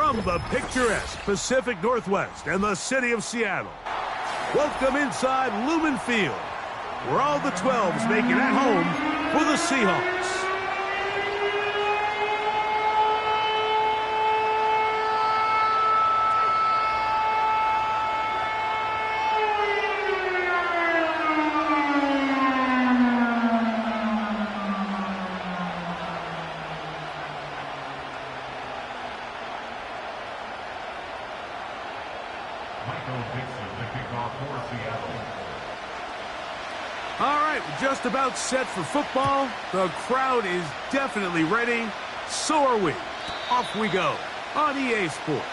From the picturesque Pacific Northwest and the city of Seattle, welcome inside Lumen Field, where all the 12s make it at home for the Seahawks. All right, we're just about set for football. The crowd is definitely ready. So are we. Off we go on EA Sports.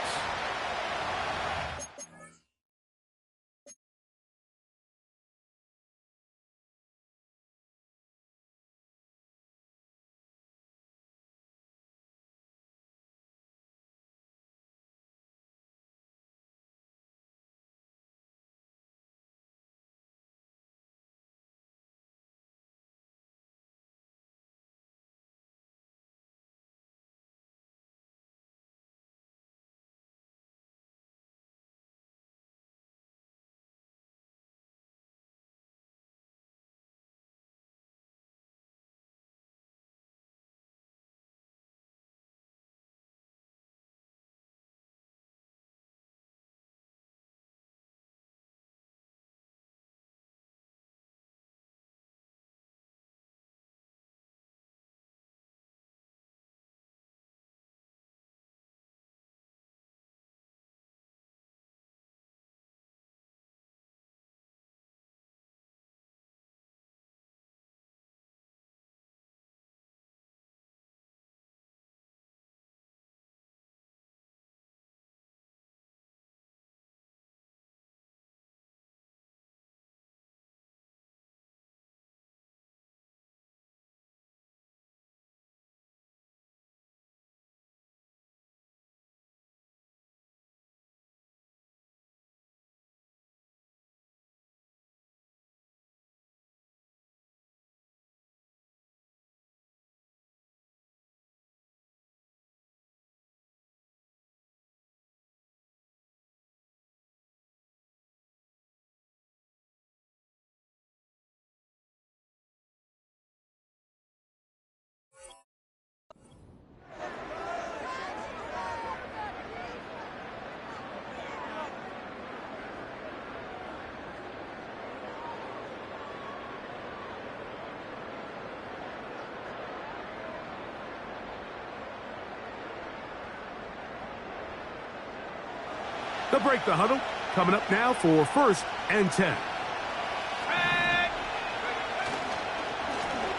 They'll break the huddle. Coming up now for 1st and 10.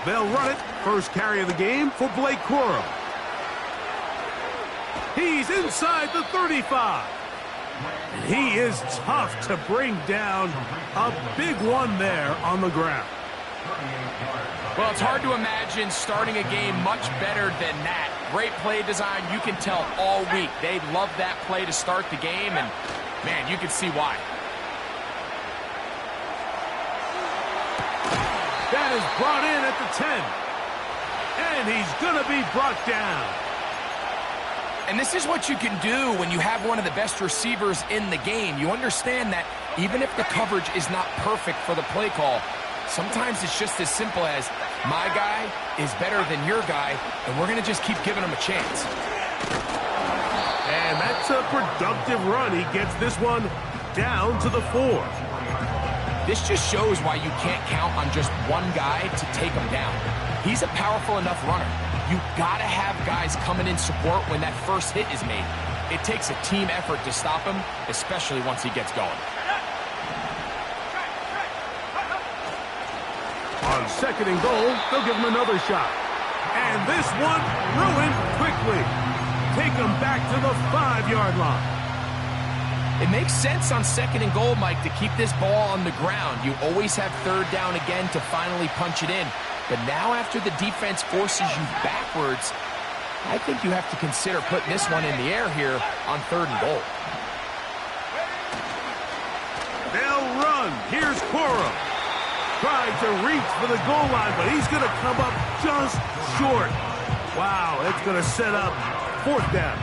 They'll run it. First carry of the game for Blake Corum. He's inside the 35. And he is tough to bring down. A big one there on the ground. Well, it's hard to imagine starting a game much better than that. Great play design. You can tell all week they love that play to start the game, and, man, you can see why. That is brought in at the 10. And he's going to be brought down. And this is what you can do when you have one of the best receivers in the game. You understand that even if the coverage is not perfect for the play call, sometimes it's just as simple as my guy is better than your guy, and we're going to just keep giving him a chance. And that's a productive run. He gets this one down to the 4. This just shows why you can't count on just one guy to take him down. He's a powerful enough runner. You got to have guys coming in support when that first hit is made. It takes a team effort to stop him, especially once he gets going. On 2nd and goal, they'll give him another shot. And this one ruined quickly. Take him back to the 5-yard line. It makes sense on 2nd and goal, Mike, to keep this ball on the ground. You always have 3rd down again to finally punch it in. But now after the defense forces you backwards, I think you have to consider putting this one in the air here on 3rd and goal. They'll run. Here's Corum. Tried to reach for the goal line, but he's going to come up just short. Wow, that's going to set up 4th down.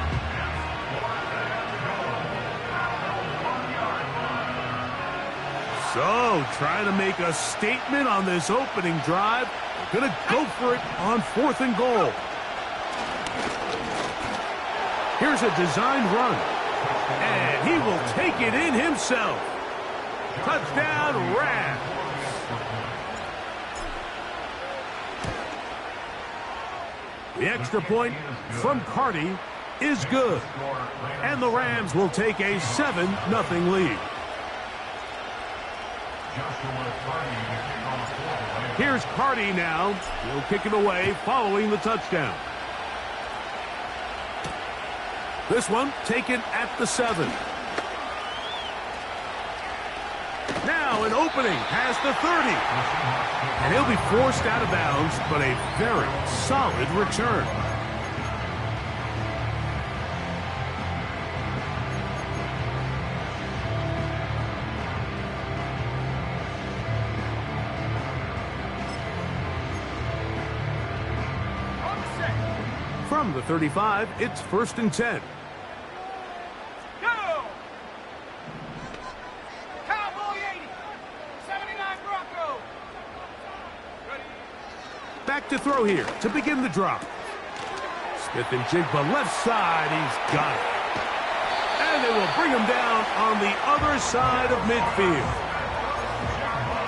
So, trying to make a statement on this opening drive. They're going to go for it on 4th and goal. Here's a designed run. And he will take it in himself. Touchdown, Rams. The extra point from Carty is good. And the Rams will take a 7-0 lead. Here's Carty now. He'll kick it away following the touchdown. This one taken at the 7. Now an opening past the 30. And he'll be forced out of bounds, but a very solid return. From the 35, it's 1st and 10. Go! Cowboy 80, 79 Bronco. Ready? Back to throw here to begin the drop. Smith and Jigba left side. He's got it. And they will bring him down on the other side of midfield.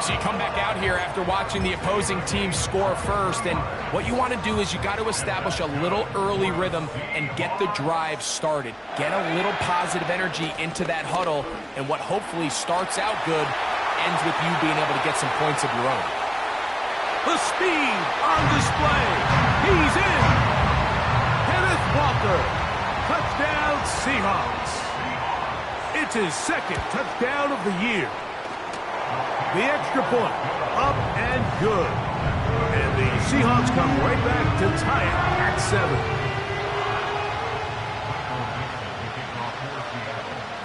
So you come back out here after watching the opposing team score first, and what you want to do is you got to establish a little early rhythm and get the drive started. Get a little positive energy into that huddle, and what hopefully starts out good ends with you being able to get some points of your own. The speed on display. He's in. Kenneth Walker. Touchdown, Seahawks. It's his 2nd touchdown of the year. The extra point, up and good. And the Seahawks come right back to tie it at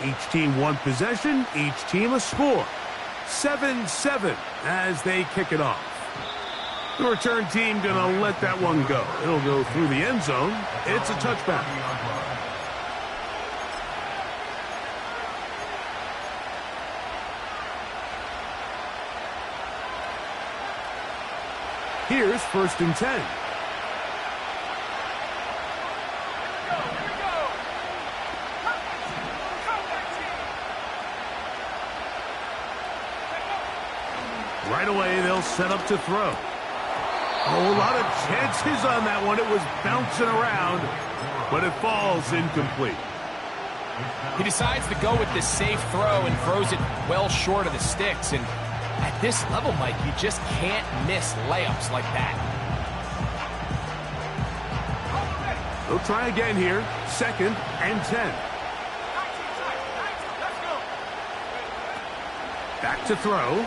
7. Each team one possession, each team a score. 7-7 as they kick it off. The return team gonna let that one go. It'll go through the end zone. It's a touchback. Here's 1st and 10. Right away, they'll set up to throw. Oh, a lot of chances on that one. It was bouncing around, but it falls incomplete. He decides to go with this safe throw and throws it well short of the sticks, and at this level, Mike, you just can't miss layups like that. They'll try again here. 2nd and 10. Back to throw.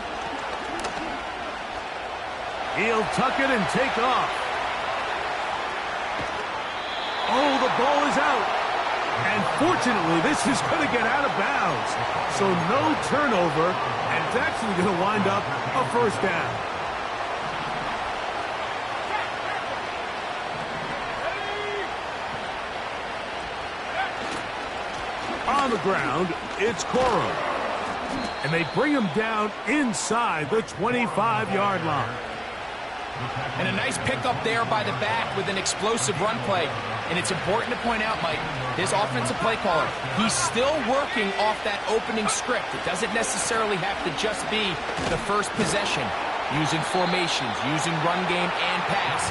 He'll tuck it and take off. Oh, the ball is out. And fortunately, this is going to get out of bounds. So no turnover, and it's actually going to wind up a 1st down. On the ground, it's Coro. And they bring him down inside the 25-yard line. And a nice pickup there by the back with an explosive run play. And it's important to point out, Mike, this offensive play caller, he's still working off that opening script. It doesn't necessarily have to just be the first possession. Using formations, using run game and pass.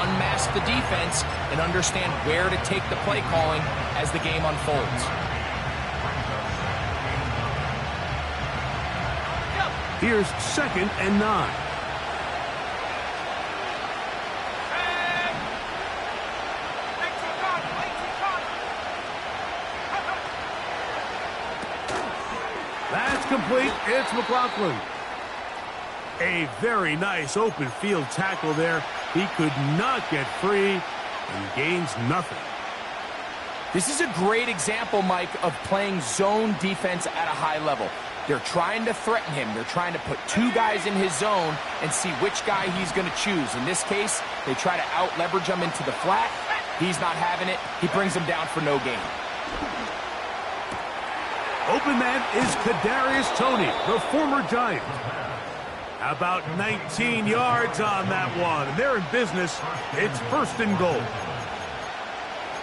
Unmask the defense and understand where to take the play calling as the game unfolds. Here's 2nd and 9. That's complete. It's McLaughlin. A very nice open field tackle there. He could not get free and gains nothing. This is a great example, Mike, of playing zone defense at a high level. They're trying to threaten him. They're trying to put 2 guys in his zone and see which guy he's going to choose. In this case, they try to out-leverage him into the flat. He's not having it. He brings him down for no gain. Open man is Kadarius Toney, the former Giant. About 19 yards on that one. They're in business. It's 1st and goal.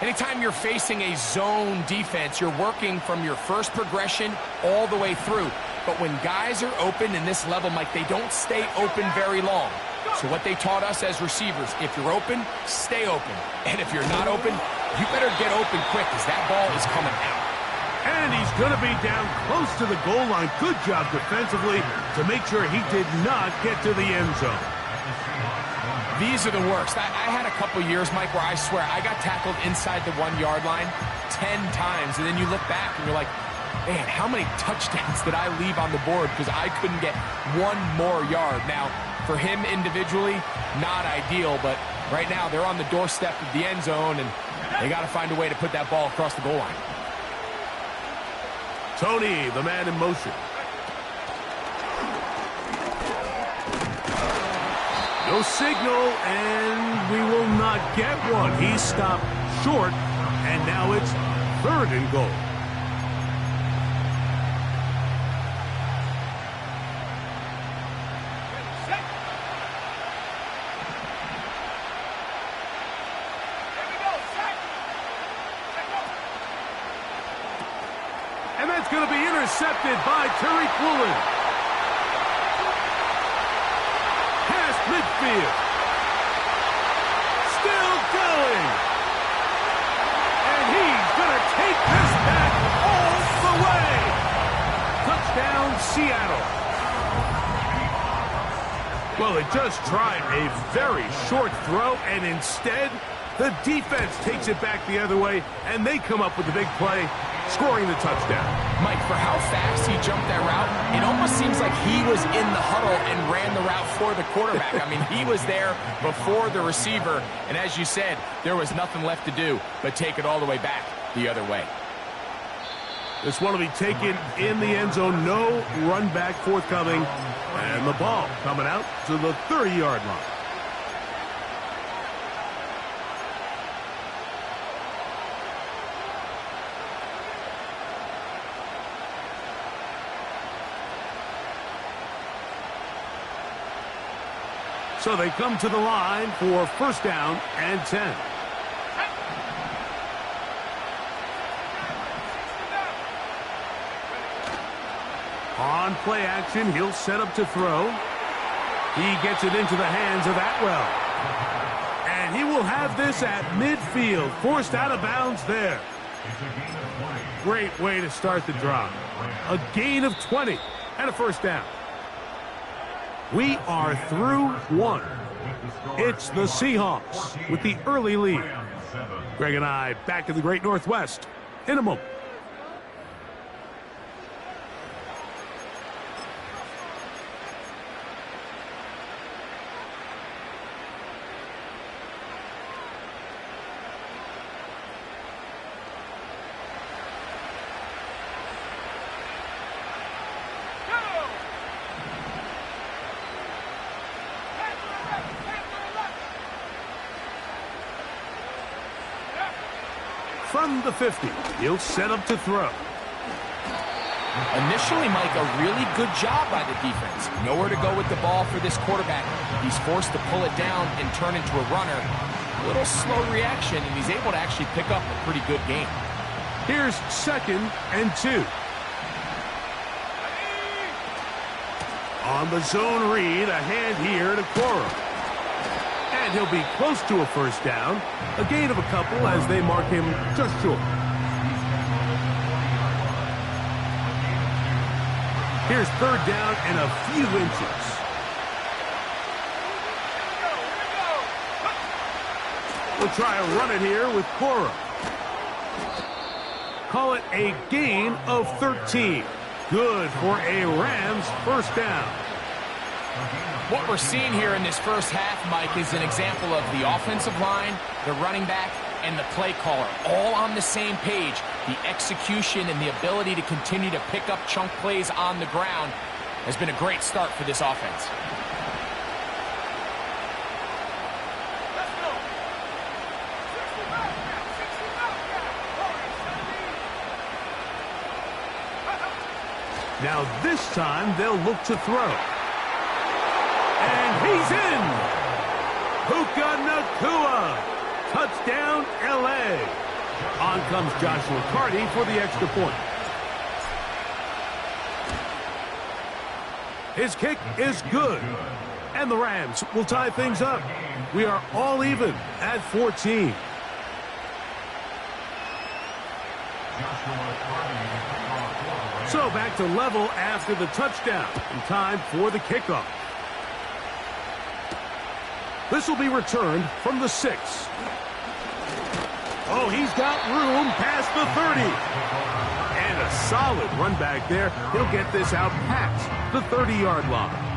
Anytime you're facing a zone defense, you're working from your first progression all the way through. But when guys are open in this level, Mike, they don't stay open very long. So what they taught us as receivers, if you're open, stay open. And if you're not open, you better get open quick because that ball is coming out. And he's going to be down close to the goal line. Good job defensively to make sure he did not get to the end zone. These are the worst. I had a couple years, Mike, where I swear I got tackled inside the 1-yard line 10 times. And then you look back and you're like, man, how many touchdowns did I leave on the board because I couldn't get one more yard? Now, for him individually, not ideal, but right now they're on the doorstep of the end zone, and they got to find a way to put that ball across the goal line. Toney, the man in motion. No signal, and we will not get one. He stopped short, and now it's 3rd and goal. And that's going to be intercepted by Terry Quillen. Past midfield. Still going. And he's going to take this back all the way. Touchdown, Seattle. Well, it just tried a very short throw, and instead, the defense takes it back the other way, and they come up with the big play, scoring the touchdown. Mike, for how fast he jumped that route, it almost seems like he was in the huddle and ran the route for the quarterback. I mean, he was there before the receiver, and as you said, there was nothing left to do but take it all the way back the other way. This one will be taken in the end zone. No run back forthcoming, and the ball coming out to the 30-yard line. So they come to the line for 1st down and 10. On play action, he'll set up to throw. He gets it into the hands of Atwell. And he will have this at midfield, forced out of bounds there. Great way to start the drive. A gain of 20 and a 1st down. We are through 1. It's the Seahawks with the early lead. Greg and I back in the Great Northwest in a moment. From the 50, he'll set up to throw. Initially, Mike, a really good job by the defense. Nowhere to go with the ball for this quarterback. He's forced to pull it down and turn into a runner. A little slow reaction, and he's able to actually pick up a pretty good game. Here's 2nd and 2. On the zone read, a hand here to Cora. And he'll be close to a 1st down. A gain of a couple as they mark him just short. Here's 3rd down and a few inches. We'll try a run it here with Cora. Call it a gain of 13. Good for a Rams 1st down. What we're seeing here in this first half, Mike, is an example of the offensive line, the running back, and the play caller all on the same page. The execution and the ability to continue to pick up chunk plays on the ground has been a great start for this offense. Now this time they'll look to throw. And he's in! Puka Nacua! Touchdown, L.A. On comes Joshua Carty for the extra point. His kick is good. And the Rams will tie things up. We are all even at 14. So back to level after the touchdown. And time for the kickoff. This will be returned from the 6. Oh, he's got room past the 30. And a solid run back there. He'll get this out past the 30-yard line.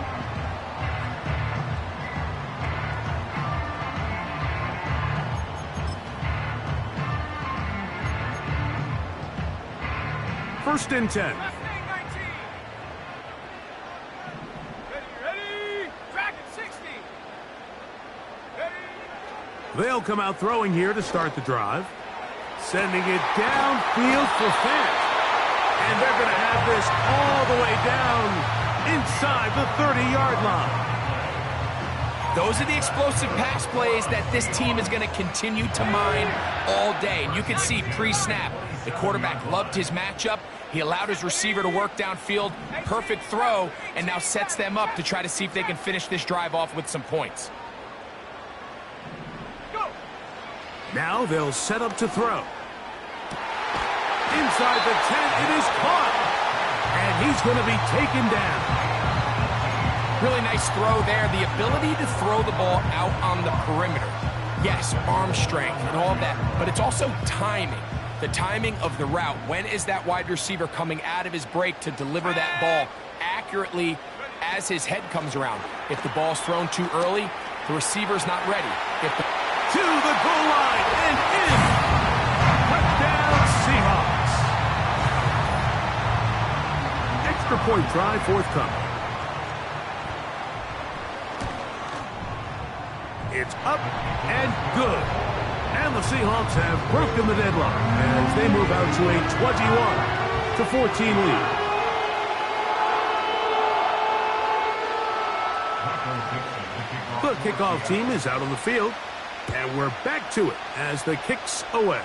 First and 10. Ready? Track at 60. Ready? They'll come out throwing here to start the drive. Sending it downfield for Fant. And they're going to have this all the way down inside the 30-yard line. Those are the explosive pass plays that this team is going to continue to mine all day. And you can see pre-snap, the quarterback loved his matchup. He allowed his receiver to work downfield. Perfect throw, and now sets them up to try to see if they can finish this drive off with some points. Go! Now they'll set up to throw. Inside the 10, it is caught. And he's going to be taken down. Really nice throw there. The ability to throw the ball out on the perimeter. Yes, arm strength and all of that, but it's also timing. The timing of the route. When is that wide receiver coming out of his break to deliver that ball accurately as his head comes around? If the ball's thrown too early, the receiver's not ready. To the goal line and in. Touchdown, Seahawks. Extra point try forthcoming. It's up and good. And the Seahawks have broken the deadlock as they move out to a 21-14 lead. The kickoff team is out on the field, and we're back to it as the kick's away.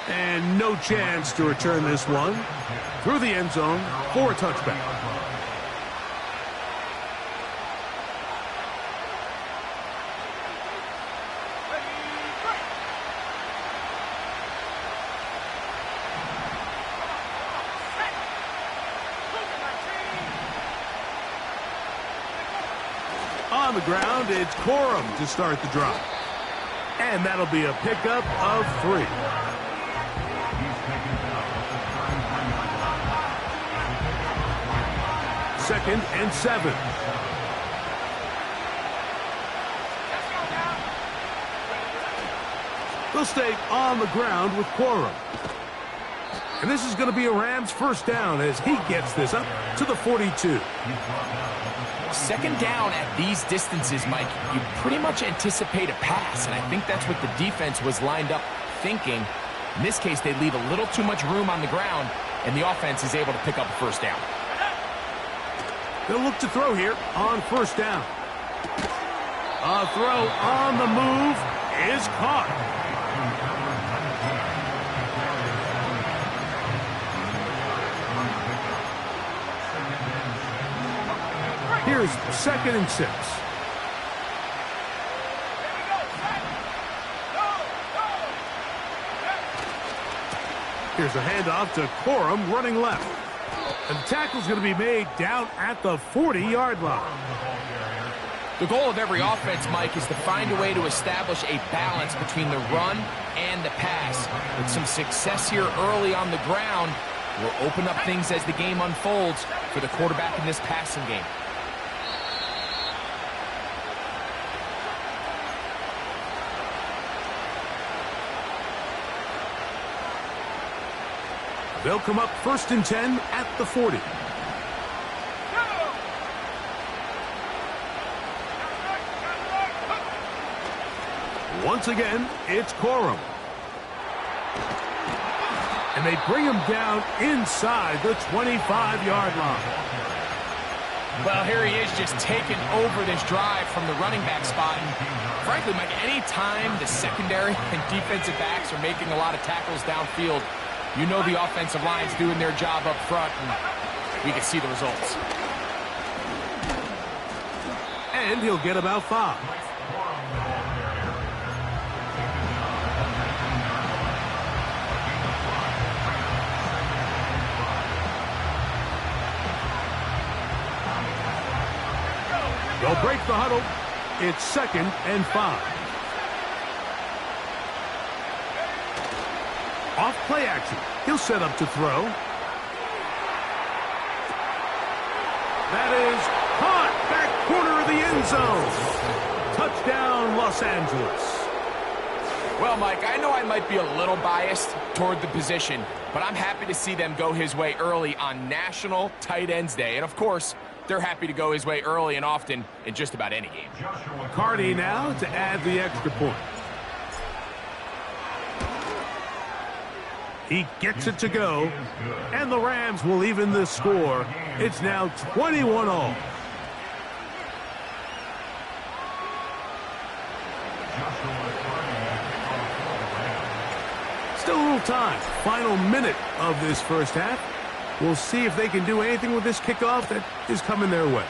And no chance to return this one through the end zone for a touchback. On the ground, it's Corum to start the drive. And that'll be a pickup of 3. Second and 7. They'll stay on the ground with Corum. And this is going to be a Rams first down as he gets this up to the 42. Second down at these distances, Mike, you pretty much anticipate a pass, and I think that's what the defense was lined up thinking. In this case, they leave a little too much room on the ground, and the offense is able to pick up a first down. They'll look to throw here on first down. A throw on the move is caught. Here's second and 6. Here's a handoff to Corum running left. And the tackle's going to be made down at the 40-yard line. The goal of every offense, Mike, is to find a way to establish a balance between the run and the pass. With some success here early on the ground, will open up things as the game unfolds for the quarterback in this passing game. They'll come up first and 10 at the 40. Once again, it's Corum. And they bring him down inside the 25-yard line. Well, here he is just taking over this drive from the running back spot. And frankly, Mike, any time the secondary and defensive backs are making a lot of tackles downfield, you know the offensive line's doing their job up front, and we can see the results. And he'll get about 5. They'll break the huddle. It's 2nd and 5. Off play action. He'll set up to throw. That is caught. Back corner of the end zone. Touchdown, Los Angeles. Well, Mike, I know I might be a little biased toward the position, but I'm happy to see them go his way early on National Tight Ends Day. And, of course, they're happy to go his way early and often in just about any game. Cardi now to add the extra point. He gets it to go, and the Rams will even the score. It's now 21-all. Still a little time. Final minute of this first half. We'll see if they can do anything with this kickoff that is coming their way.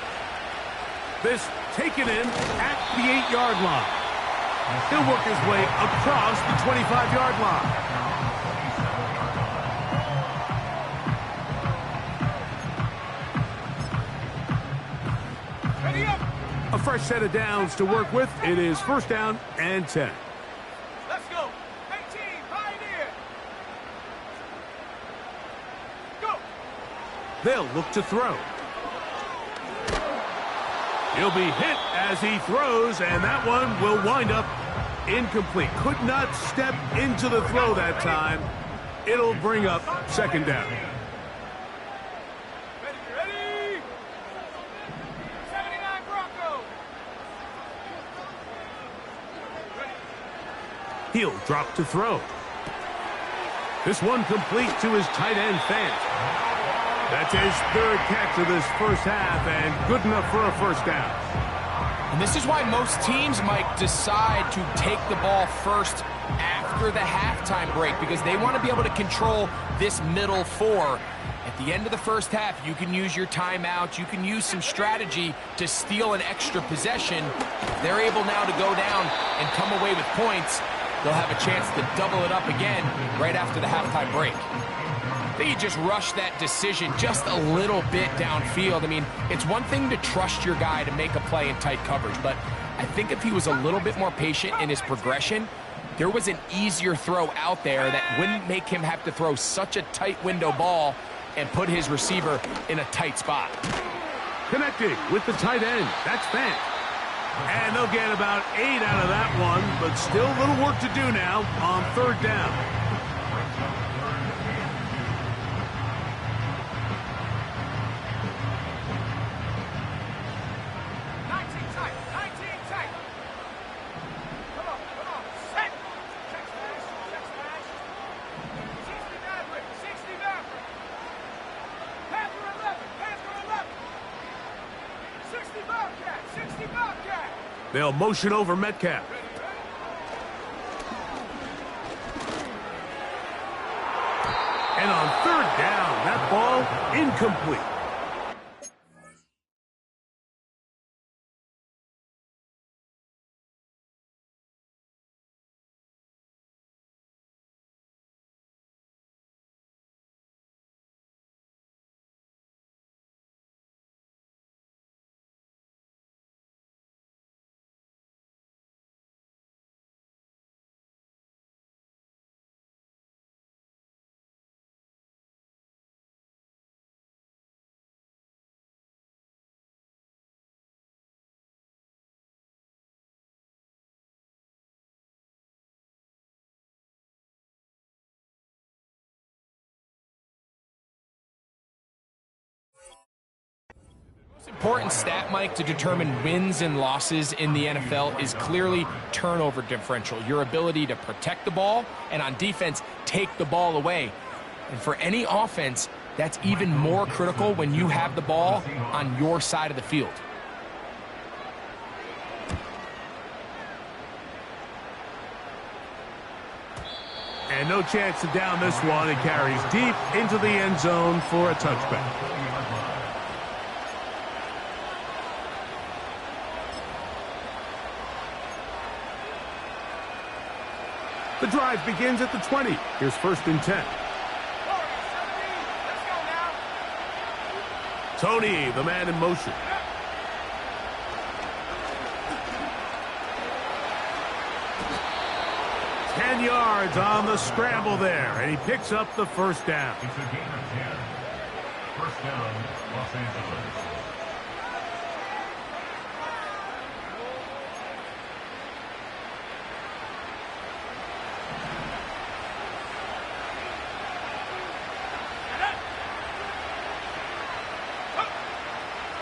This taken in at the 8-yard line. He'll work his way across the 25-yard line. A fresh set of downs to work with. It is 1st down and 10. Let's go. 18, Pioneer. Go. They'll look to throw. He'll be hit as he throws, and that one will wind up incomplete. Could not step into the throw that time. It'll bring up 2nd down. Ready. 79 Bronco. He'll drop to throw. This one complete to his tight end Fant. That's his 3rd catch of this first half, and good enough for a 1st down. And this is why most teams might decide to take the ball first after the halftime break, because they want to be able to control this middle 4. At the end of the first half, you can use your timeout. You can use some strategy to steal an extra possession. If they're able now to go down and come away with points, they'll have a chance to double it up again right after the halftime break. I think you just rush that decision just a little bit downfield. I mean, it's one thing to trust your guy to make a play in tight coverage, but I think if he was a little bit more patient in his progression, there was an easier throw out there that wouldn't make him have to throw such a tight window ball and put his receiver in a tight spot. Connecting with the tight end. That's Fant. And they'll get about 8 out of that one, but still a little work to do now on 3rd down. They'll motion over Metcalf. And on 3rd down, that ball incomplete. Important stat, Mike, to determine wins and losses in the NFL is clearly turnover differential, your ability to protect the ball and on defense take the ball away. And for any offense, that's even more critical when you have the ball on your side of the field. And no chance to down this one. It carries deep into the end zone for a touchback. The drive begins at the 20. Here's 1st and 10. Let's go now. Tony, the man in motion. Ten yards on the scramble there, and he picks up the 1st down. It's a gain of 10. 1st down, Los Angeles.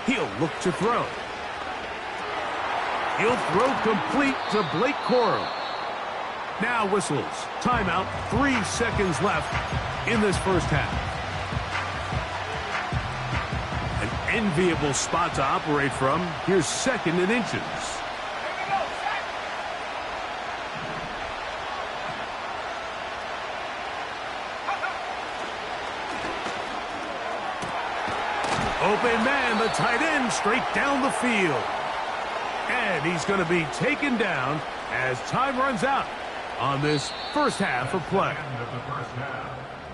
He'll look to throw. He'll throw complete to Blake Corum. Now whistles. Timeout. 3 seconds left in this 1st half. An enviable spot to operate from. Here's 2nd and inches. Open man, the tight end, straight down the field. And he's going to be taken down as time runs out on this 1st half of play.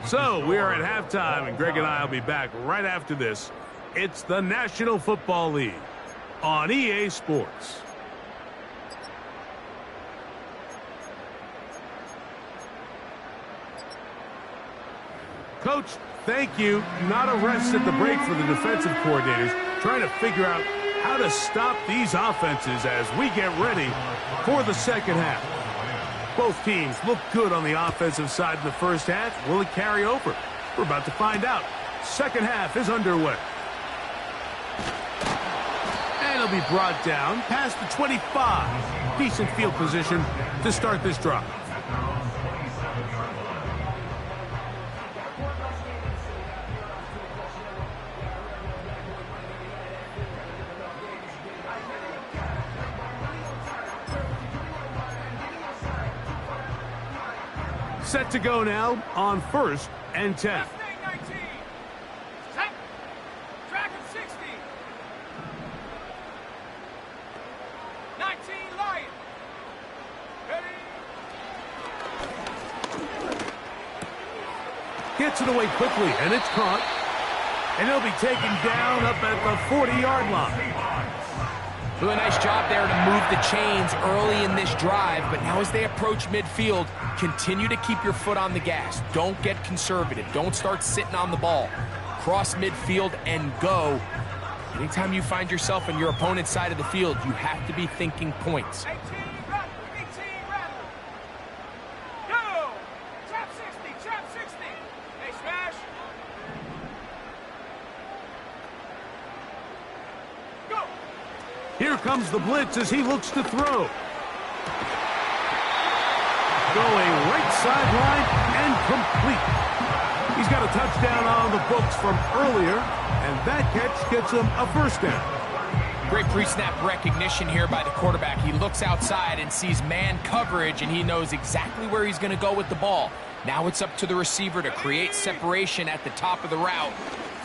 So we are at halftime, and Greg and I will be back right after this. It's the National Football League on EA Sports. Coach, thank you. Not a rest at the break for the defensive coordinators, trying to figure out how to stop these offenses as we get ready for the 2nd half. Both teams look good on the offensive side in the 1st half. Will it carry over? We're about to find out. 2nd half is underway. And it'll be brought down past the 25. Decent field position to start this drive. Set to go now on 1st and 10. 19. Set. Track him 60. 19 Lion. Ready. Gets it away quickly, and it's caught. And he'll be taken down up at the 40-yard line. Really nice job there to move the chains early in this drive, but now as they approach midfield, continue to keep your foot on the gas. Don't get conservative. Don't start sitting on the ball. Cross midfield and go. Anytime you find yourself on your opponent's side of the field, you have to be thinking points. 18 rattle. 18 rattle. Go. Trap 60. Trap 60. Hey, smash. Go. Here comes the blitz as he looks to throw. Going right sideline and complete. He's got a touchdown on the books from earlier, and that catch gets him a 1st down. Great pre-snap recognition here by the quarterback. He looks outside and sees man coverage, and he knows exactly where he's going to go with the ball. Now it's up to the receiver to create separation at the top of the route.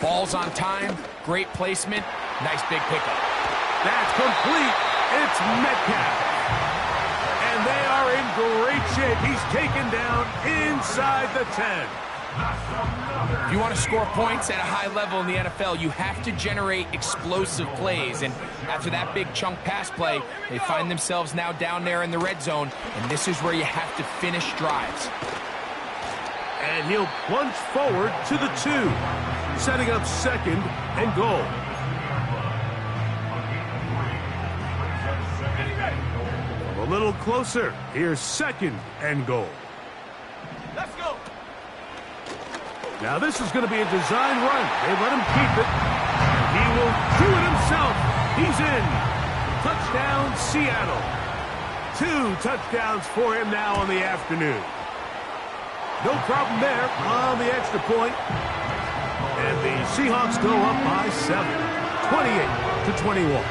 Ball's on time, great placement, nice big pickup. That's complete. It's Metcalf. And they are in great shape. He's taken down inside the 10. If you want to score points at a high level in the NFL, you have to generate explosive plays. And after that big chunk pass play, they find themselves now down there in the red zone. And this is where you have to finish drives. And he'll plunge forward to the 2, setting up 2nd and goal. A little closer. Here's 2nd and goal. Let's go. Now this is going to be a design run. They let him keep it. He will do it himself. He's in. Touchdown, Seattle. 2 touchdowns for him now in the afternoon. No problem there on the extra point. And the Seahawks go up by 7, 28-21.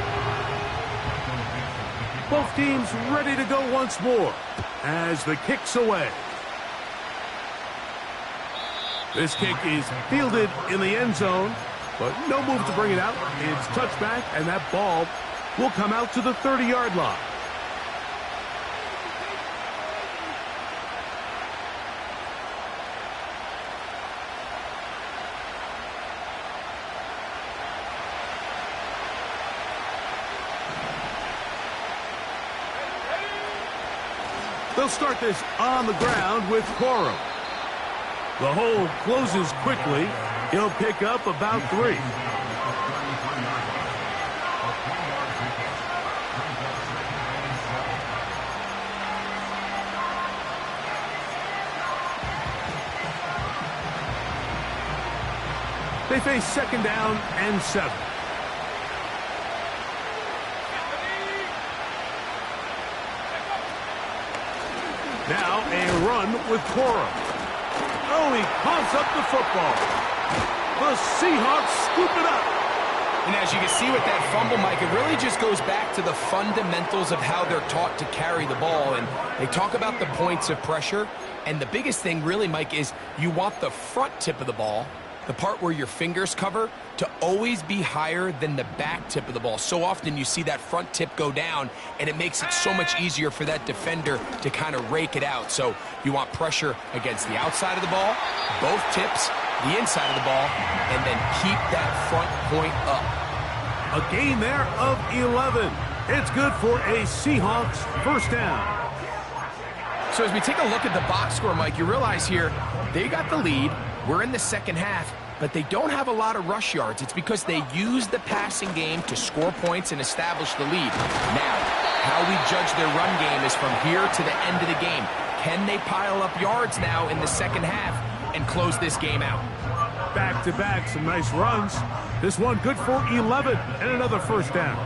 Both teams ready to go once more as the kick's away. This kick is fielded in the end zone, but no move to bring it out. It's touchback, and that ball will come out to the 30-yard line. They'll start this on the ground with Corum. The hole closes quickly. He'll pick up about 3. They face second down and 7. Now a run with Corum. Oh, he pumps up the football. The Seahawks scoop it up. And as you can see with that fumble, Mike, it really just goes back to the fundamentals of how they're taught to carry the ball. And they talk about the points of pressure. And the biggest thing really, Mike, is you want the front tip of the ball, the part where your fingers cover, to always be higher than the back tip of the ball. So often you see that front tip go down, and it makes it so much easier for that defender to kind of rake it out. So you want pressure against the outside of the ball, both tips, the inside of the ball, and then keep that front point up. A gain there of 11. It's good for a Seahawks first down. So as we take a look at the box score, Mike, you realize here they got the lead. We're in the second half, but they don't have a lot of rush yards. It's because they use the passing game to score points and establish the lead. Now, how we judge their run game is from here to the end of the game. Can they pile up yards now in the second half and close this game out? Back-to-back, some nice runs. This one good for 11 and another first down.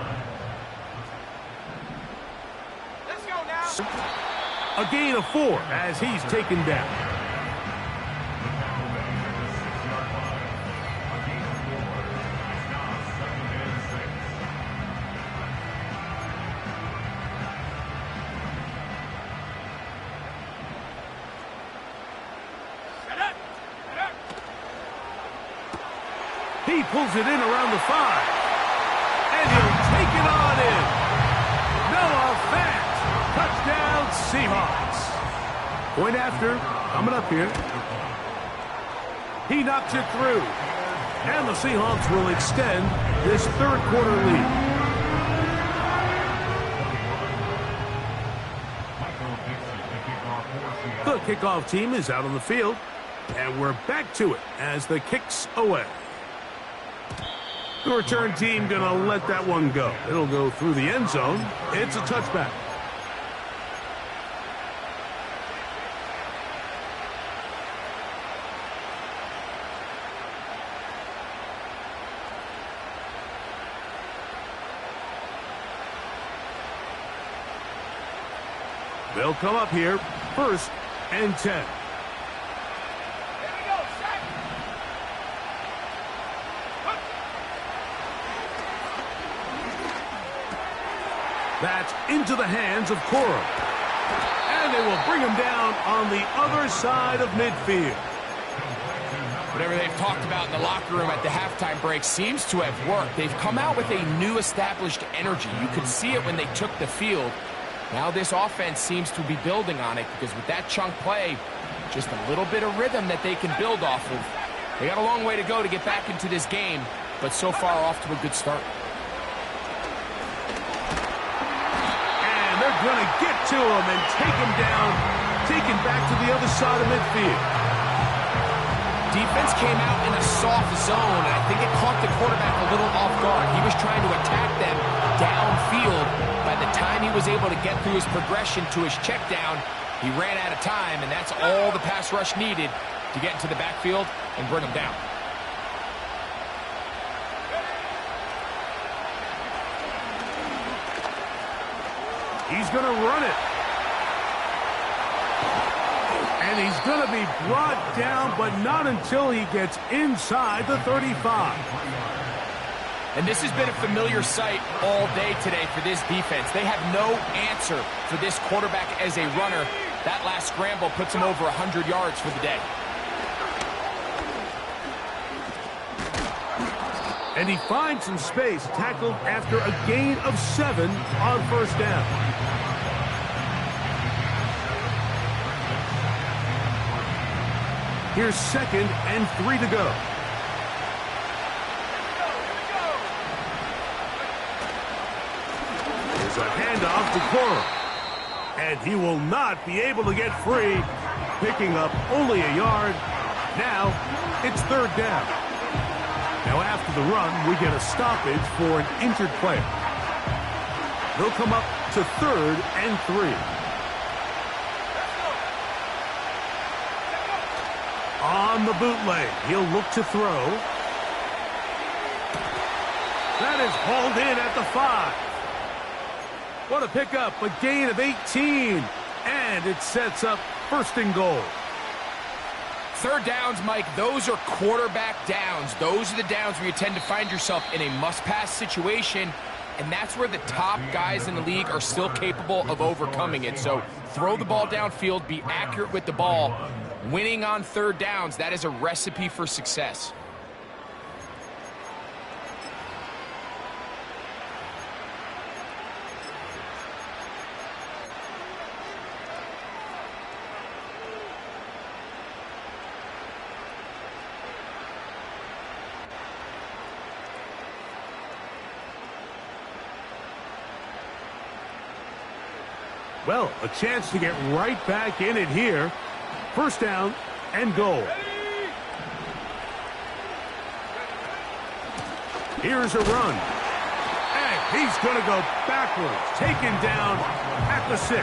Let's go now. A gain of 4 as he's taken down. He pulls it in around the 5. And he'll take it on in. Noah Fant. Touchdown, Seahawks. Point after. Coming up here. He knocks it through. And the Seahawks will extend this third quarter lead. The kickoff team is out on the field. And we're back to it as the kick's away. The return team going to let that one go. It'll go through the end zone. It's a touchback. They'll come up here, 1st and 10. That's into the hands of Corum. And they will bring him down on the other side of midfield. Whatever they've talked about in the locker room at the halftime break seems to have worked. They've come out with a new established energy. You could see it when they took the field. Now this offense seems to be building on it because with that chunk play, just a little bit of rhythm that they can build off of. They got a long way to go to get back into this game, but so far off to a good start. They're going to get to him and take him down, take him back to the other side of midfield. Defense came out in a soft zone, and I think it caught the quarterback a little off guard. He was trying to attack them downfield. By the time he was able to get through his progression to his check down, he ran out of time, and that's all the pass rush needed to get into the backfield and bring him down. He's going to run it. And he's going to be brought down, but not until he gets inside the 35. And this has been a familiar sight all day today for this defense. They have no answer for this quarterback as a runner. That last scramble puts him over 100 yards for the day. And he finds some space, tackled after a gain of 7 on first down. Here's 2nd and 3 to go. There's a handoff to Cora. And he will not be able to get free, picking up only a yard. Now, it's 3rd down. Now, after the run, we get a stoppage for an injured player. They'll come up to 3rd and 3. On the bootleg, he'll look to throw. That is hauled in at the 5. What a pickup, a gain of 18. And it sets up 1st and goal. 3rd downs, Mike, those are quarterback downs. Those are the downs where you tend to find yourself in a must-pass situation, and that's where the top guys in the league are still capable of overcoming it. So throw the ball downfield, be accurate with the ball. Winning on 3rd downs, that is a recipe for success. Well, a chance to get right back in it here. 1st down and goal. Here's a run. And he's going to go backwards. Taken down at the 6.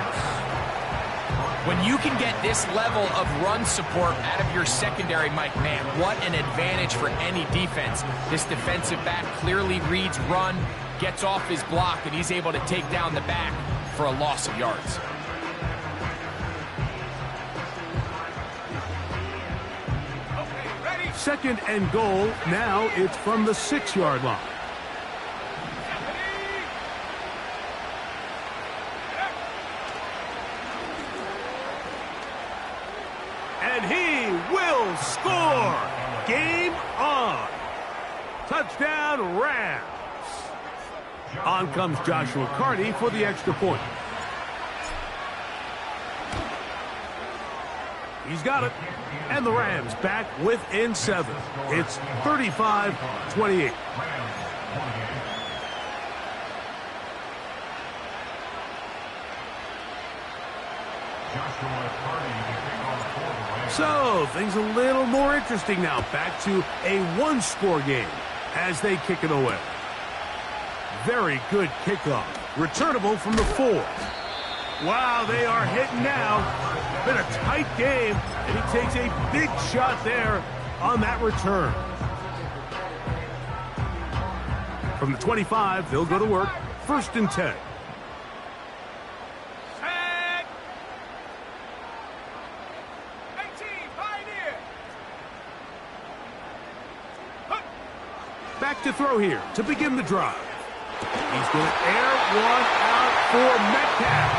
When you can get this level of run support out of your secondary, Mike, man, what an advantage for any defense. This defensive back clearly reads run, gets off his block, and he's able to take down the back for a loss of yards. Ready? 2nd and goal. Now it's from the 6-yard line. And he will score. Game on. Touchdown, Rams. On comes Joshua Carty for the extra point. He's got it. And the Rams back within 7. It's 35-28. So, things a little more interesting now. Back to a 1-score game as they kick it away. Very good kickoff. Returnable from the 4. Wow, they are hitting now. Been a tight game, and he takes a big shot there on that return. From the 25, they'll go to work. 1st and 10. Set. 18, Pioneer. Back to throw here to begin the drive. He's going to air one out for Metcalf.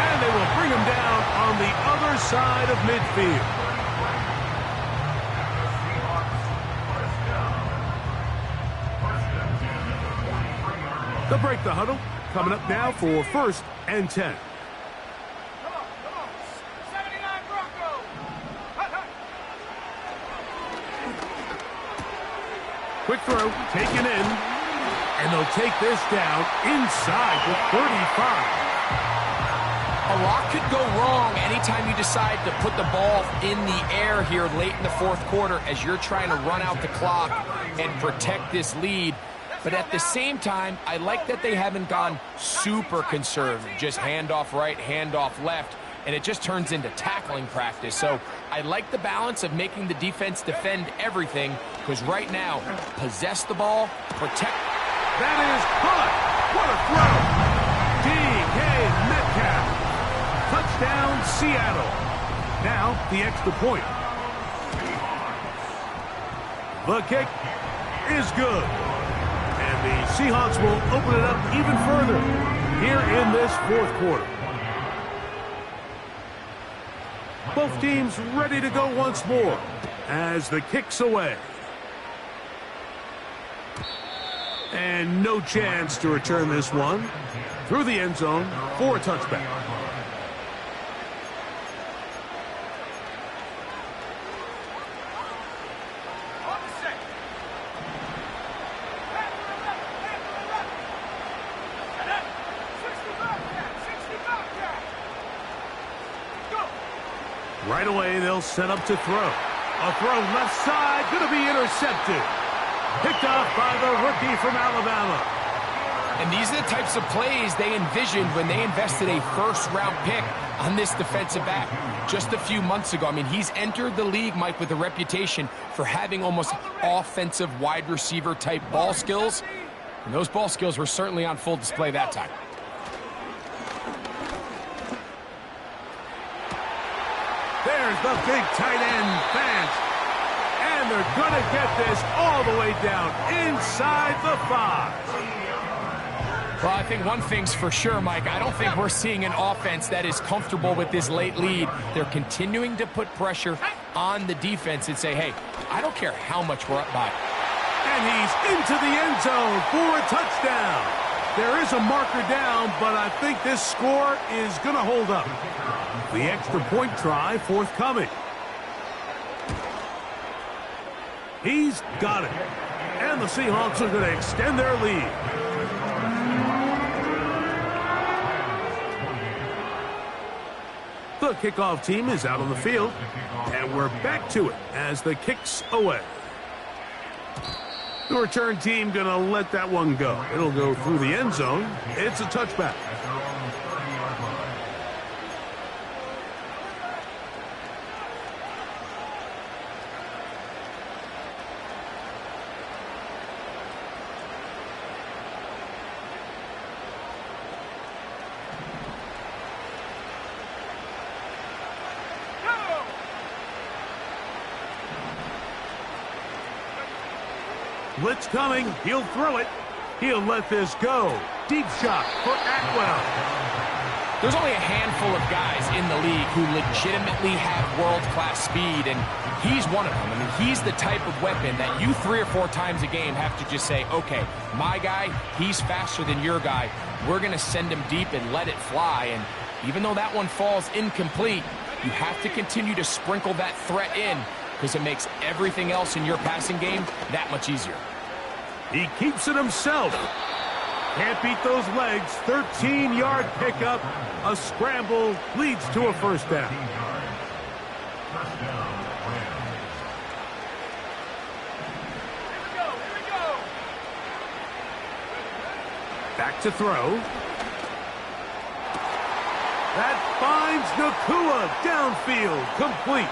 And they will bring him down on the other side of midfield. They'll break the huddle. Coming up now for 1st and 10. Come on. 79 Broncos. Quick throw, taken in. And they'll take this down inside the 35. A lot could go wrong anytime you decide to put the ball in the air here late in the 4th quarter as you're trying to run out the clock and protect this lead. But at the same time, I like that they haven't gone super conservative, just handoff right, handoff left, and it just turns into tackling practice. So I like the balance of making the defense defend everything, because right now, possess the ball, protect. That is caught. What a throw. DK Metcalf. Touchdown, Seattle. Now, the extra point. The kick is good. And the Seahawks will open it up even further here in this fourth quarter. Both teams ready to go once more as the kick's away. And no chance to return this one through the end zone for a touchback. Right away, they'll set up to throw. A throw left side, going to be intercepted. Picked off by the rookie from Alabama. And these are the types of plays they envisioned when they invested a first-round pick on this defensive back just a few months ago. I mean, he's entered the league, Mike, with a reputation for having almost offensive wide receiver type ball skills. And those ball skills were certainly on full display that time. There's the big tight end fans. And they're going to get this all the way down inside the 5. Well, I think one thing's for sure, Mike. I don't think we're seeing an offense that is comfortable with this late lead. They're continuing to put pressure on the defense and say, hey, I don't care how much we're up by. And he's into the end zone for a touchdown. There is a marker down, but I think this score is going to hold up. The extra point try forthcoming. He's got it. And the Seahawks are going to extend their lead. The kickoff team is out on the field. And we're back to it as the kick's away. The return team going to let that one go. It'll go through the end zone. It's a touchback. Blitz coming. He'll throw it. He'll let this go. Deep shot for Atwell. There's only a handful of guys in the league who legitimately have world-class speed, and he's one of them. I mean, he's the type of weapon that you 3 or 4 times a game have to just say, okay, my guy, he's faster than your guy. We're going to send him deep and let it fly. And even though that one falls incomplete, you have to continue to sprinkle that threat in, because it makes everything else in your passing game that much easier. He keeps it himself. Can't beat those legs. 13-yard pickup. A scramble leads to a first down. Back to throw. That finds Nakua downfield, complete.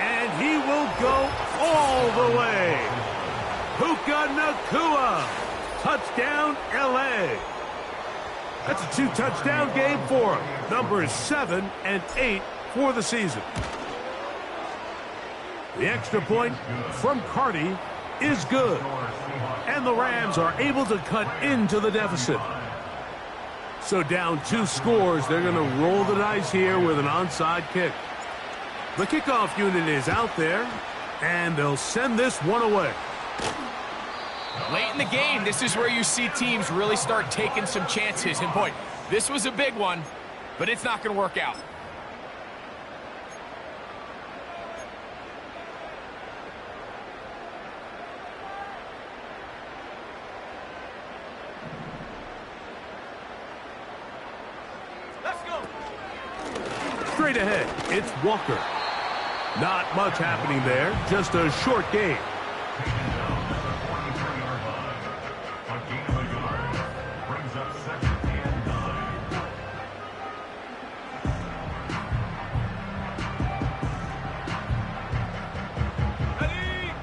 And he will go all the way. Puka Nakua, touchdown LA. That's a 2-touchdown game for him. Numbers 7 and 8 for the season. The extra point from Carty is good. And the Rams are able to cut into the deficit. So down 2 scores, they're going to roll the dice here with an onside kick. The kickoff unit is out there, and they'll send this one away. Late in the game, this is where you see teams really start taking some chances. And boy, this was a big one, but it's not going to work out. Let's go. Straight ahead, it's Walker. Not much happening there, just a short game.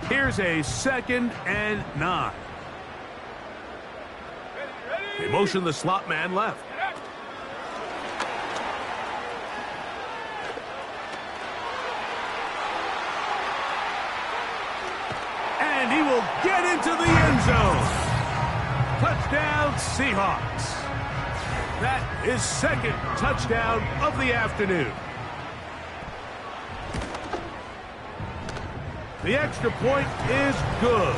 Here's a 2nd and 9. They motion the slot man left. And he will get into the end zone. Touchdown, Seahawks. That is second touchdown of the afternoon. The extra point is good.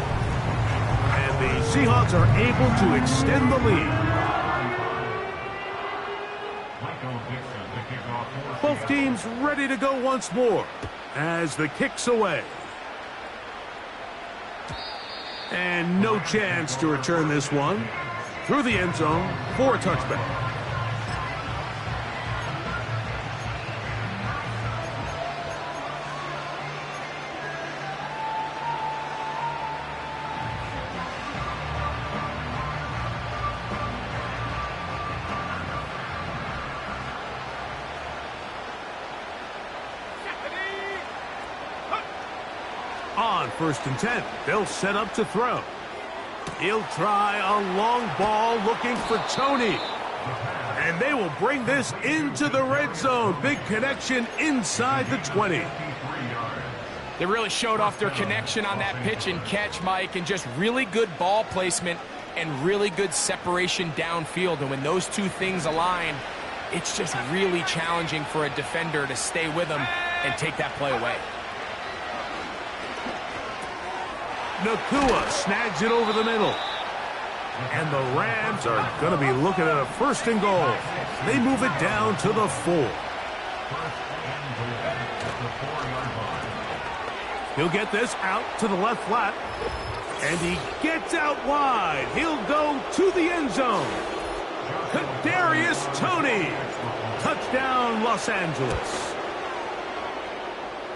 And the Seahawks are able to extend the lead. Both teams ready to go once more as the kick's away. And no chance to return this one through the end zone for a touchback. On 1st and 10, they'll set up to throw. He'll try a long ball looking for Tony. And they will bring this into the red zone. Big connection inside the 20. They really showed off their connection on that pitch and catch, Mike, and just really good ball placement and really good separation downfield. And when those two things align, it's just really challenging for a defender to stay with them and take that play away. Nakua snags it over the middle. And the Rams are going to be looking at a 1st and goal. They move it down to the 4. He'll get this out to the left flat. And he gets out wide. He'll go to the end zone. Kadarius Toney. Touchdown, Los Angeles.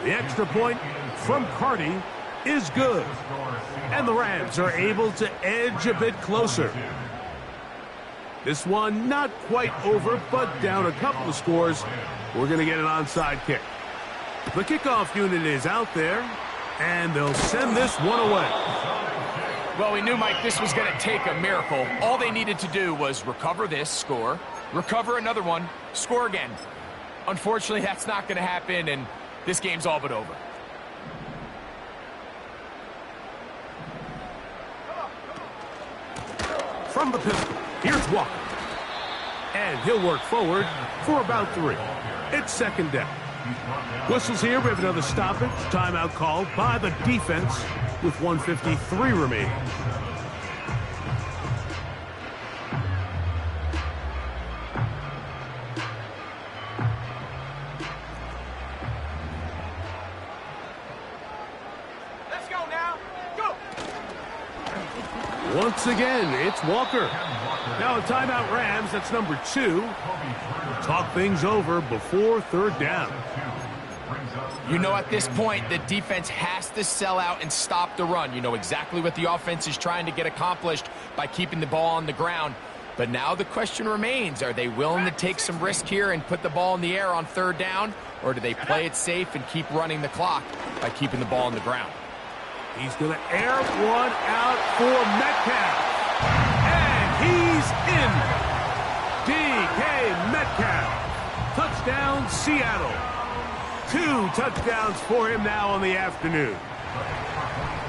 The extra point from Carty is good. And the Rams are able to edge a bit closer. This one not quite over, but down a couple of scores. We're going to get an onside kick. The kickoff unit is out there, and they'll send this one away. Well, we knew, Mike, this was going to take a miracle. All they needed to do was recover this, score, recover another one, score again. Unfortunately, that's not going to happen, and this game's all but over. From the pistol, here's Walker. And he'll work forward for about 3. It's 2nd down. Whistles here. We have another stoppage. Timeout called by the defense with 1:53 remaining. Let's go now. Go. Once again, it's Walker. Now a timeout Rams, that's number 2. Talk things over before 3rd down. You know, at this point, the defense has to sell out and stop the run. You know exactly what the offense is trying to get accomplished by keeping the ball on the ground. But now the question remains, are they willing to take some risk here and put the ball in the air on 3rd down? Or do they play it safe and keep running the clock by keeping the ball on the ground? He's going to air one out for Metcalf. And he's in. DK Metcalf. Touchdown, Seattle. 2 touchdowns for him now on the afternoon.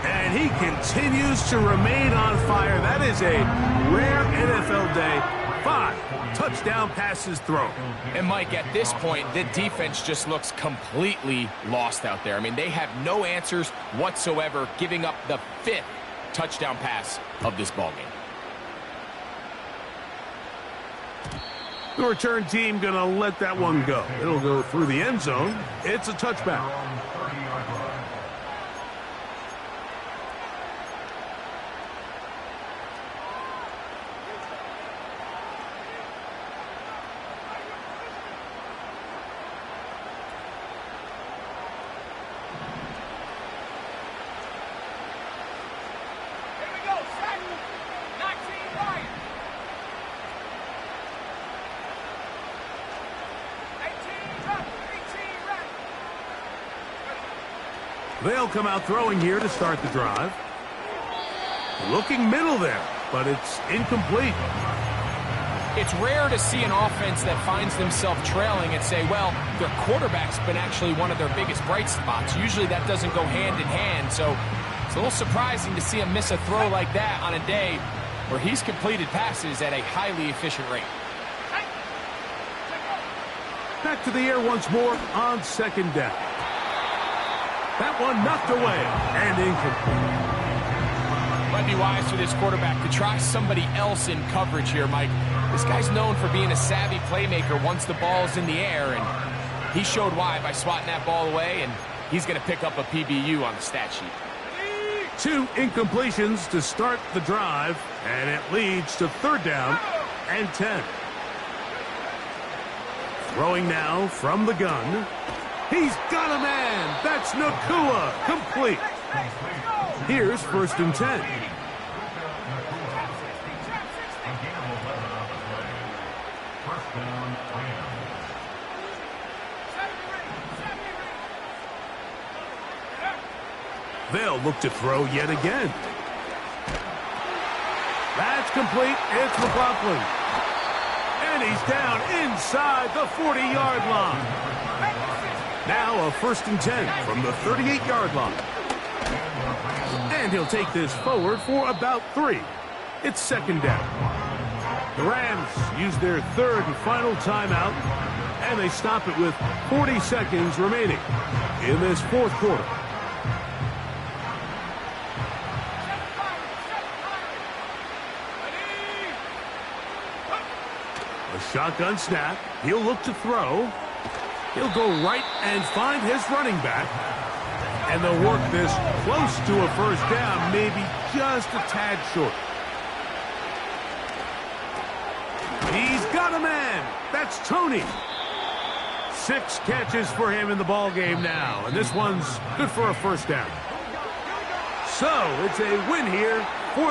And he continues to remain on fire. That is a rare NFL day. 5 touchdown passes thrown. And, Mike, at this point, the defense just looks completely lost out there. I mean, they have no answers whatsoever, giving up the 5th touchdown pass of this ballgame. The return team going to let that one go. It'll go through the end zone. It's a touchback. Here we go. Set. 19 right. 18 left. 18 right. They'll come out throwing here to start the drive. Looking middle there, but it's incomplete. It's rare to see an offense that finds themselves trailing and say, well, their quarterback's been actually one of their biggest bright spots. Usually that doesn't go hand in hand. So It's a little surprising to see him miss a throw like that on a day where he's completed passes at a highly efficient rate. Back to the air once more on second down. That one knocked away and incomplete. Might be wise for this quarterback to try somebody else in coverage here, Mike. This guy's known for being a savvy playmaker once the ball's in the air, and he showed why by swatting that ball away, and he's going to pick up a PBU on the stat sheet. 2 incompletions to start the drive, and it leads to third down and 10. Throwing now from the gun. He's got a man. That's Nakua. Complete. Here's first and 10. They'll look to throw yet again. That's complete. It's McLaughlin. And he's down inside the 40-yard line. Now a first and 10 from the 38-yard line. And he'll take this forward for about 3. It's second down. The Rams use their third and final timeout, and they stop it with 40 seconds remaining in this fourth quarter. A shotgun snap. He'll look to throw. He'll go right and find his running back. And they'll work this close to a first down, maybe just a tad short. He's got a man. That's Tony. 6 catches for him in the ball game now, and this one's good for a first down. So it's a win here